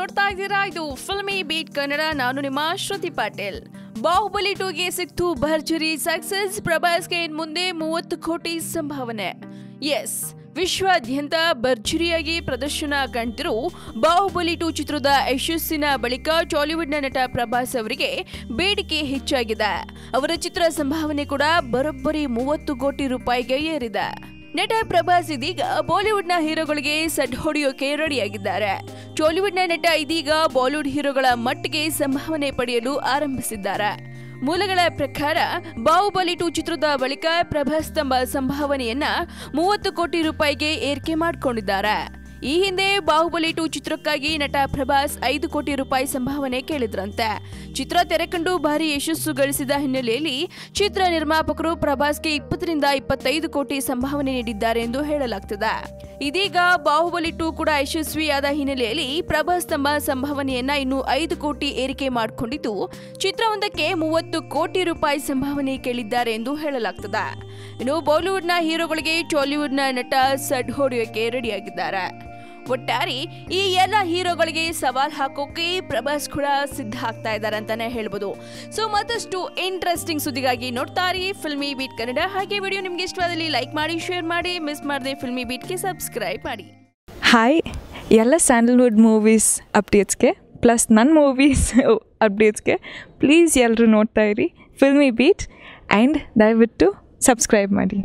ನೋಡ್ತಾ ಇದ್ದೀರಾ ಇದು ಫಿಲ್ಮಿ ಬೀಟ್ ಕನ್ನಡ. ನಾನು ನಿಮ್ಮ ಶ್ರುತಿ ಪಾಟೀಲ್. ಬಾಹುಬಲಿ 2ಗೆ ಸಿಕ್ತು ಭರ್ಜರಿ ಸಕ್ಸಸ್. ಪ್ರಭಾಸ್ಗೆ ಇನ್ ಮುಂದೆ 30 ಕೋಟಿ ಸಂಭಾವನೆ. ಎಸ್, ವಿಶ್ವಾದ್ಯಂತ ಭರ್ಜರಿಯಾಗಿ ಪ್ರದರ್ಶನ ಕಂಡಿರೋ ಬಾಹುಬಲಿ 2 ಚಿತ್ರದ ಯಶಸ್ಸಿನ ಬಳಿಕ ಟಾಲಿವುಡ್ನ ನಟ ಪ್ರಭಾಸ್ ಅವರಿಗೆ ಬೇಡಿಕೆ ಹೆಚ್ಚಾಗಿದೆ. ಅವರ ಚಿತ್ರ ಸಂಭಾವನೆ ಕೂಡ ಬರೋಬ್ಬರಿ 30 ಕೋಟಿ ರೂಪಾಯಿಗೆ ಏರಿದೆ. ನಟ ಪ್ರಭಾಸ್ ಇದೀಗ ಬಾಲಿವುಡ್ನ ಹೀರೋಗಳಿಗೆ ಸಡ್ ಹೊಡೆಯೋಕೆ ರೆಡಿಯಾಗಿದ್ದಾರೆ. ಟಾಲಿವುಡ್ನ ನಟ ಇದೀಗ ಬಾಲಿವುಡ್ ಹೀರೋಗಳ ಮಟ್ಟಿಗೆ ಸಂಭಾವನೆ ಪಡೆಯಲು ಆರಂಭಿಸಿದ್ದಾರೆ. ಮೂಲಗಳ ಪ್ರಕಾರ ಬಾಹುಬಲಿ 2 ಚಿತ್ರದ ಬಳಿಕ ಪ್ರಭಾಸ್ ತಮ್ಮ ಸಂಭಾವನೆಯನ್ನ 30 ಕೋಟಿ ರೂಪಾಯಿಗೆ ಏರಿಕೆ ಮಾಡಿಕೊಂಡಿದ್ದಾರೆ. ಈ ಹಿಂದೆ ಬಾಹುಬಲಿ 2 ಚಿತ್ರಕ್ಕಾಗಿ ನಟ ಪ್ರಭಾಸ್ 5 ಕೋಟಿ ರೂಪಾಯಿ ಸಂಭಾವನೆ ಕೇಳಿದ್ರಂತೆ. ಚಿತ್ರ ತೆರೆಕಂಡು ಭಾರಿ ಯಶಸ್ಸು ಗಳಿಸಿದ ಹಿನ್ನೆಲೆಯಲ್ಲಿ ಚಿತ್ರ ನಿರ್ಮಾಪಕರು ಪ್ರಭಾಸ್ಗೆ 20 ರಿಂದ 25 ಕೋಟಿ ಸಂಭಾವನೆ ನೀಡಿದ್ದಾರೆ ಎಂದು ಹೇಳಲಾಗ್ತಿದೆ. ಇದೀಗ ಬಾಹುಬಲಿ 2 ಕೂಡ ಯಶಸ್ವಿಯಾದ ಹಿನ್ನೆಲೆಯಲ್ಲಿ ಪ್ರಭಾಸ್ ತಮ್ಮ ಸಂಭಾವನೆಯನ್ನ ಇನ್ನು 5 ಕೋಟಿ ಏರಿಕೆ ಮಾಡಿಕೊಂಡಿದ್ದು ಚಿತ್ರವೊಂದಕ್ಕೆ 30 ಕೋಟಿ ರೂಪಾಯಿ ಸಂಭಾವನೆ ಕೇಳಿದ್ದಾರೆ ಎಂದು ಹೇಳಲಾಗ್ತದೆ. ಇನ್ನು ಬಾಲಿವುಡ್ನ ಹೀರೋಗಳಿಗೆ ಟಾಲಿವುಡ್ನ ನಟ ಸಡ್ ಹೊಡೆಯೋಕೆ ರೆಡಿಯಾಗಿದ್ದಾರೆ. ಒಟ್ಟಾರೆ ಈ ಎಲ್ಲ ಹೀರೋಗಳಿಗೆ ಸವಾಲ್ ಹಾಕೋಕೆ ಪ್ರಭಾಸ್ ಕೂಡ ಸಿದ್ಧ ಆಗ್ತಾ ಇದ್ದಾರೆ ಅಂತಾನೆ ಹೇಳ್ಬೋದು. ಸೊ ಮತ್ತಷ್ಟು ಇಂಟ್ರೆಸ್ಟಿಂಗ್ ಸುದ್ದಿಗಾಗಿ ನೋಡ್ತಾ ಇರಿ ಫಿಲ್ಮಿ ಬೀಟ್ ಕನ್ನಡ. ಹಾಗೆ ವಿಡಿಯೋ ನಿಮ್ಗೆ ಇಷ್ಟವಾದಲ್ಲಿ ಲೈಕ್ ಮಾಡಿ, ಶೇರ್ ಮಾಡಿ, ಮಿಸ್ ಮಾಡದೆ ಫಿಲ್ಮಿ ಬೀಟ್ಗೆ ಸಬ್ಸ್ಕ್ರೈಬ್ ಮಾಡಿ. ಹಾಯ್, ಎಲ್ಲ ಸ್ಯಾಂಡಲ್ವುಡ್ ಮೂವೀಸ್ ಅಪ್ಡೇಟ್ಸ್ಗೆ ಪ್ಲಸ್ ನನ್ನ ಮೂವೀಸ್ ಅಪ್ಡೇಟ್ಸ್ಗೆ ಪ್ಲೀಸ್ ಎಲ್ಲರೂ ನೋಡ್ತಾ ಇರಿ ಫಿಲ್ಮಿ ಬೀಟ್ ಆ್ಯಂಡ್ ದಯವಿಟ್ಟು ಸಬ್ಸ್ಕ್ರೈಬ್ ಮಾಡಿ.